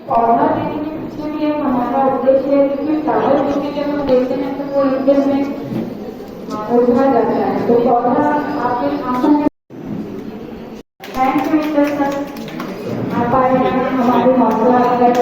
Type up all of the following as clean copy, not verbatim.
पौधा देने के पीछे भी एक हमारा उद्देश्य है, क्योंकि फ्लावर देने जब हम देते हैं तो वो इंडियन में उभरा जाता है, तो पौधा आपके आंखों में। थैंक यू मिस्टर सर, आप आए हैं हमारे हौसला अगर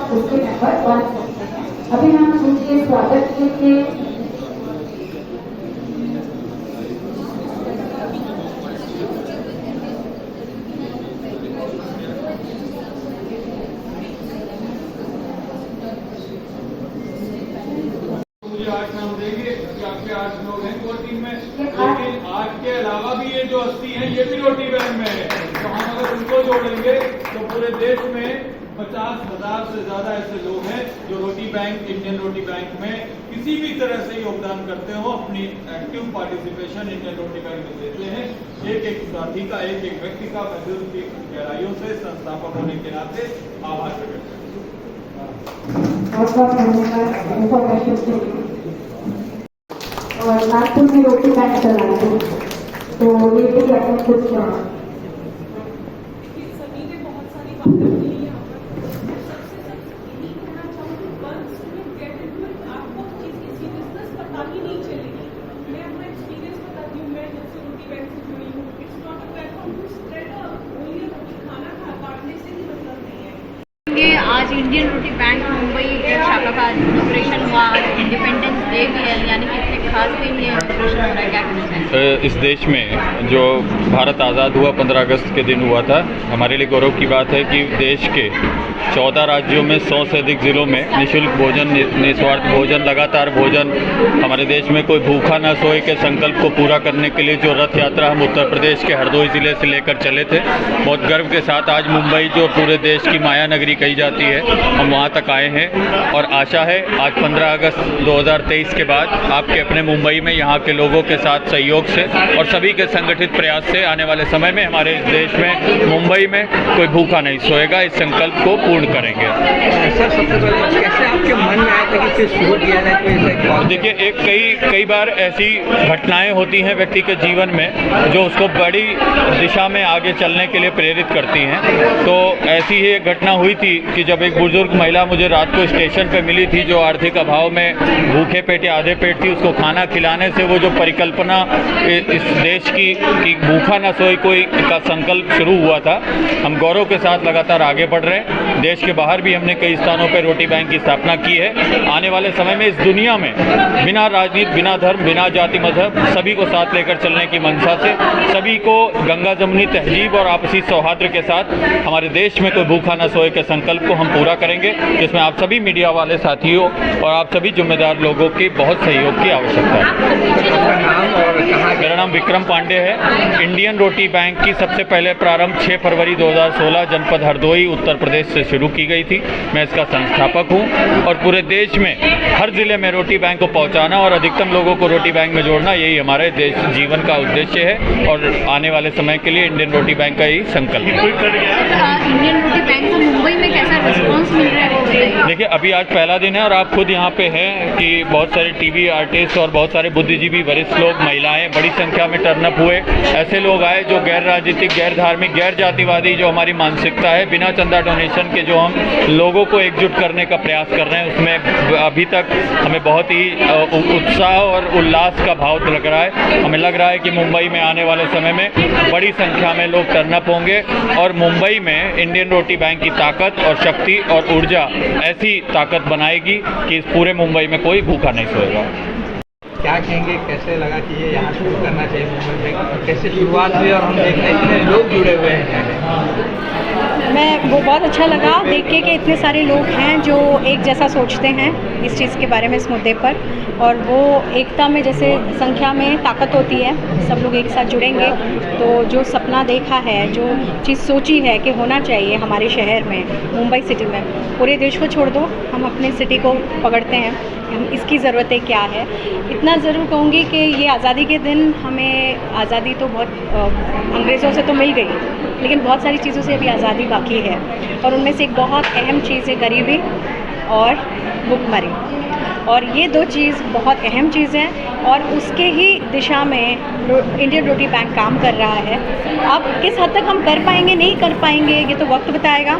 उसके नंबर 1। अभी हम उनके स्वागत के लिए आज नाम देंगे कि आपके 8 लोग हैं कोर टीम में, लेकिन 8 के अलावा भी ये जो 80 हैं ये भी रोटी बैंक में है। तो हम अगर उनको जोड़ेंगे तो पूरे देश में 50,000 से ज्यादा ऐसे लोग हैं जो रोटी बैंक, इंडियन रोटी बैंक में किसी भी तरह से योगदान करते हो, अपनी एक्टिव पार्टिसिपेशन इंडियन रोटी बैंक में देते हैं। एक साथी का, एक व्यक्ति का मैं दिल की गहराइयों से संस्थापक होने के नाते आभार प्रकट करते हैं। और नागपुर में रोटी बैंक चला है, तो ये भी अपने कुछ सभी ने बहुत सारी बातें की यहाँ पर। सबसे यही कहना चाहूँगी, once you get into it, आपको चीज़ की सीरियसनेस पता ही नहीं चलेगी। मैं अपना एक्सपीरियंस बताती हूँ, मैं जब से रोटी बैंक से जुड़ी हूँ, it's not a platform to spread only roti, खाना काटने से ही मतलब नहीं है। आज इंडियन रोटी बैंक मुंबई एक शाखा का इनॉग्रेशन हुआ, आज इंडिपेंडेंस डे भी है, यानी कि इतने खास दिन ये इनॉग्रेशन हो रहा है, क्या कहना है? इस देश में जो भारत आज़ाद हुआ 15 अगस्त के दिन हुआ था, हमारे लिए गौरव की बात है कि देश के 14 राज्यों में 100 से अधिक ज़िलों में निःशुल्क भोजन, निस्वार्थ भोजन, लगातार भोजन, हमारे देश में कोई भूखा न सोए के संकल्प को पूरा करने के लिए जो रथ यात्रा हम उत्तर प्रदेश के हरदोई ज़िले से लेकर चले थे, बहुत गर्व के साथ आज मुंबई जो पूरे देश की माया नगरी कही जाती है, हम वहाँ तक आए हैं। और आशा है आज 15 अगस्त 2023 के बाद आपके अपने मुंबई में यहाँ के लोगों के साथ सहयोग से और सभी के संगठित प्रयास से आने वाले समय में हमारे इस देश में, मुंबई में कोई भूखा नहीं सोएगा, इस संकल्प को पूर्ण करेंगे। सर, सबसे पहले कैसे आपके मन में आया था कि इसे शुरू किया जाए? देखिए, कई बार ऐसी घटनाएं होती हैं व्यक्ति के जीवन में जो उसको बड़ी दिशा में आगे चलने के लिए प्रेरित करती हैं। तो ऐसी ही एक घटना हुई थी कि जब एक बुजुर्ग महिला मुझे रात को स्टेशन पे मिली थी, जो आर्थिक अभाव में भूखे पेट या आधे पेट थी, उसको खाना खिलाने से वो जो परिकल्पना इस देश की कि भूखा न सोए कोई का संकल्प शुरू हुआ था, हम गौरव के साथ लगातार आगे बढ़ रहे हैं। देश के बाहर भी हमने कई स्थानों पर रोटी बैंक की स्थापना की है। आने वाले समय में इस दुनिया में बिना राजनीति, बिना धर्म, बिना जाति मजहब, सभी को साथ लेकर चलने की मंशा से सभी को गंगा जमुनी तहजीब और आपसी सौहार्द के साथ हमारे देश में कोई भूखा न सोए के संकल्प को हम पूरा करेंगे, जिसमें आप सभी मीडिया वाले साथियों और आप सभी जिम्मेदार लोगों की बहुत सहयोग की आवश्यकता है। मेरा नाम विक्रम पांडे है। इंडियन रोटी बैंक की सबसे पहले प्रारंभ 6 फरवरी 2016 जनपद हरदोई उत्तर प्रदेश से शुरू की गई थी। मैं इसका संस्थापक हूँ और पूरे देश में हर जिले में रोटी बैंक को पहुँचाना और अधिकतम लोगों को रोटी बैंक में जोड़ना, यही हमारे देश जीवन का उद्देश्य है और आने वाले समय के लिए इंडियन रोटी बैंक का यही संकल्प है। इंडियन रोटी बैंक को मुंबई में कैसा रिस्पॉन्स मिल रहा है वो बताइए। देखिए, अभी आज पहला दिन है और आप खुद यहाँ पे हैं कि बहुत सारे टीवी आर्टिस्ट और बहुत सारे बुद्धिजीवी, वरिष्ठ लोग, महिलाएं बड़ी संख्या में टर्नअप हुए। ऐसे लोग आए जो गैर राजनीतिक, गैर धार्मिक, गैर जातिवादी जो हमारी मानसिकता है, बिना चंदा डोनेशन के जो हम लोगों को एकजुट करने का प्रयास कर रहे हैं, उसमें अभी तक हमें बहुत ही उत्साह और उल्लास का भाव लग रहा है। हमें लग रहा है कि मुंबई में आने वाले समय में बड़ी संख्या में लोग टर्नअप होंगे और मुंबई में इंडियन रोटी बैंक की ताकत और शक्ति और ऊर्जा ऐसी ताकत बनाएगी कि इस पूरे मुंबई में कोई भूखा नहीं सोएगा। क्या कहेंगे, कैसे लगा कि ये यहाँ शुरू करना चाहिए मुंबई में, कैसे शुरुआत हुई और हम देख रहे हैं इतने लोग जुड़े हुए हैं? वो बहुत अच्छा लगा देख के कि इतने सारे लोग हैं जो एक जैसा सोचते हैं इस चीज़ के बारे में, इस मुद्दे पर, और वो एकता में, जैसे संख्या में ताकत होती है, सब लोग एक साथ जुड़ेंगे तो जो सपना देखा है, जो चीज़ सोची है कि होना चाहिए हमारे शहर में, मुंबई सिटी में, पूरे देश को छोड़ दो, हम अपने सिटी को पकड़ते हैं, हम इसकी ज़रूरतें क्या है। इतना ज़रूर कहूँगी कि ये आज़ादी के दिन हमें आज़ादी तो बहुत अंग्रेज़ों से तो मिल गई, लेकिन बहुत सारी चीज़ों से अभी आज़ादी बाकी है और उनमें से एक बहुत अहम चीज़ है गरीबी और भुखमरी। और ये दो चीज़ बहुत अहम चीज़ हैं और उसके ही दिशा में इंडियन रोटी बैंक काम कर रहा है। अब किस हद तक हम कर पाएंगे नहीं कर पाएंगे ये तो वक्त बताएगा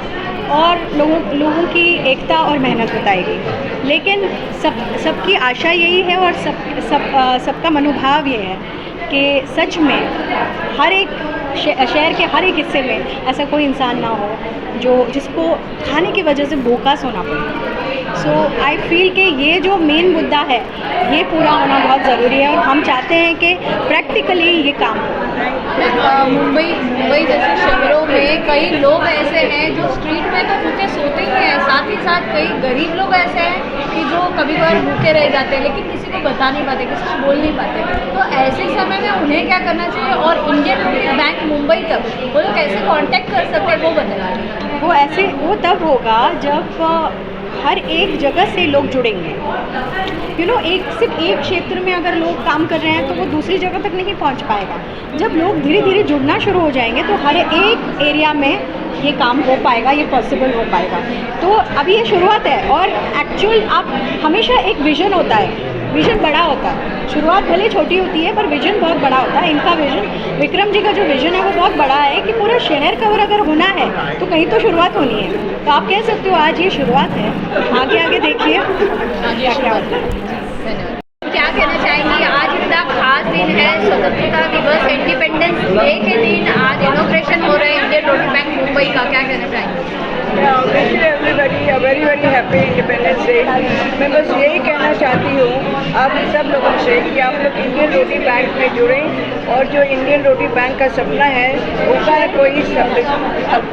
और लोगों की एकता और मेहनत बताएगी। लेकिन सबकी आशा यही है और सबका मनोभाव ये है कि सच में हर एक शहर के हर एक हिस्से में ऐसा कोई इंसान ना हो जिसको खाने की वजह से भूखा सोना पड़े। सो आई फील कि ये जो मेन मुद्दा है ये पूरा होना बहुत ज़रूरी है और हम चाहते हैं कि प्रैक्टिकली ये काम हो। मुंबई जैसे शहरों में कई लोग ऐसे हैं जो स्ट्रीट में तो भूखे सोते ही हैं, साथ ही साथ कई गरीब लोग ऐसे हैं कि जो कभी कभार भूखे रह जाते हैं लेकिन किसी को बता नहीं पाते, किसी को बोल नहीं पाते। तो ऐसे समय में उन्हें क्या करना चाहिए और इंडियन रोटी बैंक मुंबई तक वो लोग कैसे कांटेक्ट कर सकते हैं वो बताइए। वो तब होगा जब हर एक जगह से लोग जुड़ेंगे। सिर्फ एक क्षेत्र में अगर लोग काम कर रहे हैं तो वो दूसरी जगह तक नहीं पहुंच पाएगा। जब लोग धीरे धीरे जुड़ना शुरू हो जाएंगे तो हर एक एरिया में ये काम हो पाएगा, ये पॉसिबल हो पाएगा। तो अभी ये शुरुआत है और एक्चुअल आप हमेशा एक विज़न होता है, विज़न बड़ा होता है। शुरुआत भले छोटी होती है पर विज़न बहुत बड़ा होता है। इनका विज़न, विक्रम जी का जो विज़न है वो बहुत बड़ा है कि पूरा शहर कवर अगर होना है तो कहीं तो शुरुआत होनी है। तो आप कह सकते हो आज ये शुरुआत है, आगे देखिए क्या होता है। क्या कहना चाहेंगी, आज इतना खास दिन है, स्वतंत्रता दिवस, इंडिपेंडेंस डे के दिन आज इनॉग्रेशन हो रहा है इंडियन रोटी बैंक मुंबई का, क्या कहना चाहेंगी? Wish everybody a very very happy independence day. मैं बस यही कहना चाहती हूँ आप सब लोगों से कि आप लोग इंडियन रोटी बैंक में जुड़ें और जो इंडियन रोटी बैंक का सपना है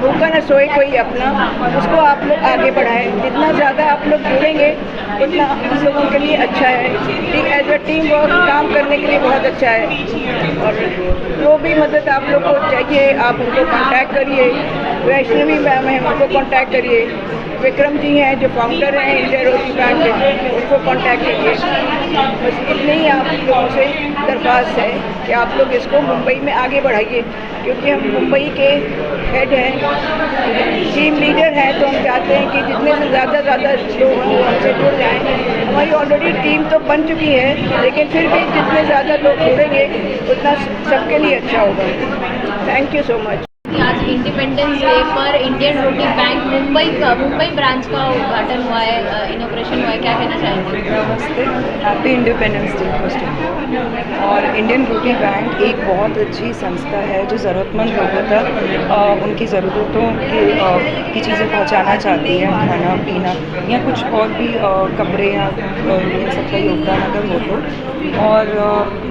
भूखा न सोए कोई अपना, उसको आप लोग आगे बढ़ाएं। जितना ज़्यादा आप लोग जुड़ेंगे उतना हम लोगों के लिए अच्छा है। एज अ टीम वर्क काम करने के लिए बहुत अच्छा है। और जो भी मदद आप लोग को चाहिए आप उनको कांटेक्ट करिए। वैष्णवी मैम है उनको कांटेक्ट करिए। विक्रम जी हैं जो फाउंडर हैं इंडियन रोटी बैंक के, उनको कांटेक्ट करिए। बस इतनी ही आप लोगों से दरख्वास्त है कि आप लोग इसको मुंबई में आगे बढ़ाइए क्योंकि हम मुंबई के हेड हैं, टीम लीडर हैं। तो हम चाहते हैं कि जितने से ज़्यादा लोग हमसे जुड़ जाएँ। हमारी ऑलरेडी टीम तो बन चुकी है लेकिन फिर भी जितने ज़्यादा लोग जुड़ेंगे उतना सबके लिए अच्छा होगा। Thank you so much. आज इंडिपेंडेंस डे पर इंडियन रोटी बैंक मुंबई ब्रांच का उद्घाटन हुआ है, इनॉग्रेशन हुआ है, क्या कहना चाहेंगे? नमस्ते, happy independence day first of. और इंडियन रोटी बैंक एक बहुत अच्छी संस्था है जो ज़रूरतमंद लोगों तक उनकी ज़रूरतों की चीज़ें पहुंचाना चाहती है, खाना पीना या कुछ और भी कपड़े या इन सबका योगदान अगर हो तो। और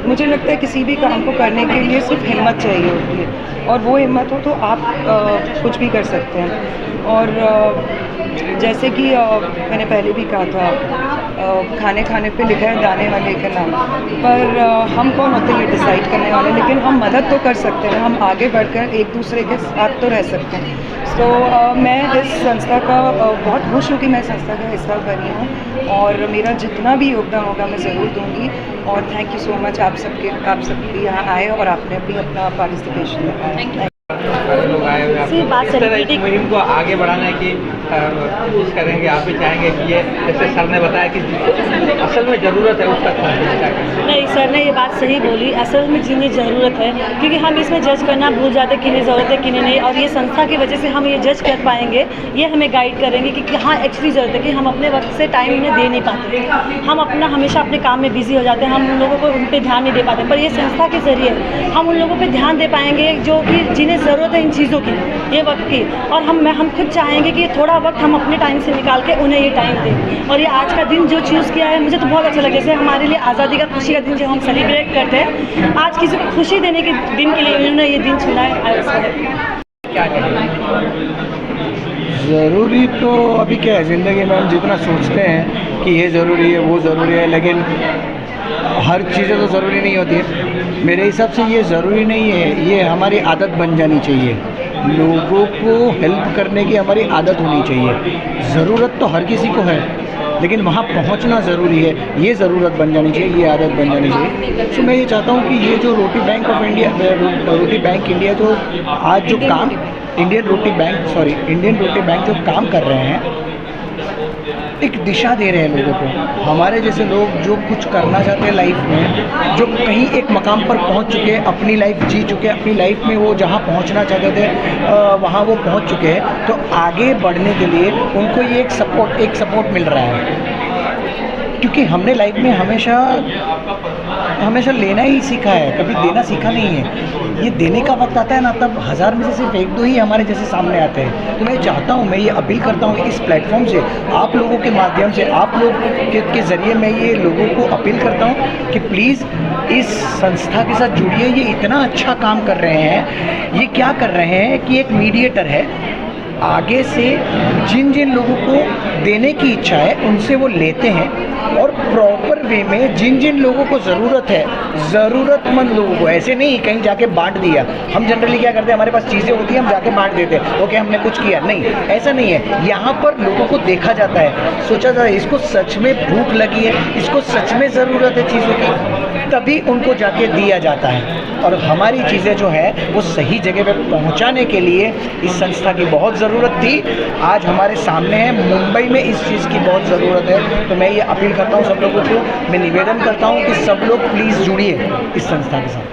मुझे लगता है किसी भी काम को करने के लिए सिर्फ हिम्मत चाहिए होती है और वो हिम्मत हो तो आप कुछ भी कर सकते हैं। और जैसे कि मैंने पहले भी कहा था खाने पे लिखा है दाने वाले का नाम, पर हम कौन होते हैं ये डिसाइड करने वाले, लेकिन हम मदद तो कर सकते हैं, हम आगे बढ़कर एक दूसरे के साथ तो रह सकते हैं। तो मैं इस संस्था का बहुत खुश हूँ कि मैं संस्था का हिस्सा बनी हूँ और मेरा जितना भी योगदान होगा मैं ज़रूर दूँगी। और थैंक यू सो मच आप सब यहाँ आए और आपने भी अपना पार्टिसिपेशन दिखाया। लोग आए हुए हैं, इस तरह की मुहिम को आगे बढ़ाने की कोशिश करेंगे। आप भी चाहेंगे कि ये जैसे सर ने बताया कि असल में ज़रूरत है उस तक पहुँचने। नहीं, सर ने ये बात सही बोली, असल में जिन्हें ज़रूरत है, क्योंकि हम इसमें जज करना भूल जाते हैं किन्हें ज़रूरत है किन्हें नहीं। और ये संस्था की वजह से हम ये जज कर पाएंगे, ये हमें गाइड करेंगे कि हाँ एक्चुअली ज़रूरत है कि हम अपने वक्त से टाइम उन्हें दे नहीं पाते, हम अपना हमेशा अपने काम में बिजी हो जाते हैं, हम उन लोगों को उन पर ध्यान नहीं दे पाते। पर ये संस्था के ज़रिए हम उन लोगों पर ध्यान दे पाएंगे जो कि जिन्हें ज़रूरत है इन चीज़ों की, ये वक्त की। और हम खुद चाहेंगे कि थोड़ा वक्त हम अपने टाइम से निकाल के उन्हें ये टाइम दें। और ये आज का दिन जो चूज़ किया है मुझे तो बहुत अच्छा लगा। जैसे हमारे लिए आज़ादी का खुशी का दिन जो हम सेलिब्रेट करते हैं, आज किसी को खुशी देने के दिन के लिए उन्होंने ये दिन चुना है। ज़रूरी तो अभी क्या है, ज़िंदगी में हम जितना सोचते हैं कि ये ज़रूरी है वो ज़रूरी है, लेकिन हर चीज़ें तो ज़रूरी नहीं होती है। मेरे हिसाब से ये ज़रूरी नहीं है, ये हमारी आदत बन जानी चाहिए। लोगों को हेल्प करने की हमारी आदत होनी चाहिए। ज़रूरत तो हर किसी को है लेकिन वहाँ पहुँचना ज़रूरी है, ये ज़रूरत बन जानी चाहिए, ये आदत बन जानी चाहिए। तो मैं ये चाहता हूँ कि ये जो Roti Bank of India, Roti Bank India जो आज जो काम इंडियन रोटी बैंक जो काम कर रहे हैं, एक दिशा दे रहे हैं लोगों को। हमारे जैसे लोग जो कुछ करना चाहते हैं लाइफ में, जो कहीं एक मकाम पर पहुंच चुके हैं, अपनी लाइफ जी चुके हैं, अपनी लाइफ में वो जहां पहुंचना चाहते थे वहां वो पहुंच चुके हैं, तो आगे बढ़ने के लिए उनको ये एक सपोर्ट मिल रहा है। क्योंकि हमने लाइफ में हमेशा लेना ही सीखा है, कभी देना सीखा नहीं है। ये देने का वक्त आता है ना, तब 1000 में से सिर्फ 1-2 ही हमारे जैसे सामने आते हैं। तो मैं चाहता हूँ, मैं ये अपील करता हूँ इस प्लेटफॉर्म से, आप लोगों के माध्यम से, आप लोग के ज़रिए मैं ये लोगों को अपील करता हूँ कि प्लीज़ इस संस्था के साथ जुड़िए। ये इतना अच्छा काम कर रहे हैं। ये क्या कर रहे हैं कि एक मीडिएटर है, आगे से जिन लोगों को देने की इच्छा है उनसे वो लेते हैं, और प्रॉपर वे में जिन लोगों को ज़रूरत है, ज़रूरतमंद लोगों को, ऐसे नहीं कहीं जाके बांट दिया। हम जनरली क्या करते हैं, हमारे पास चीज़ें होती हैं, हम जाके बांट देते हैं, ओके हमने कुछ किया, नहीं ऐसा नहीं है। यहाँ पर लोगों को देखा जाता है, सोचा जाता है इसको सच में भूख लगी है, इसको सच में ज़रूरत है चीज़ों की, तभी उनको जाके दिया जाता है। और हमारी चीज़ें जो है वो सही जगह पे पहुंचाने के लिए इस संस्था की बहुत ज़रूरत थी, आज हमारे सामने है। मुंबई में इस चीज़ की बहुत ज़रूरत है। तो मैं ये अपील करता हूँ सब लोगों को, मैं निवेदन करता हूँ कि सब लोग प्लीज़ जुड़िए इस संस्था के साथ।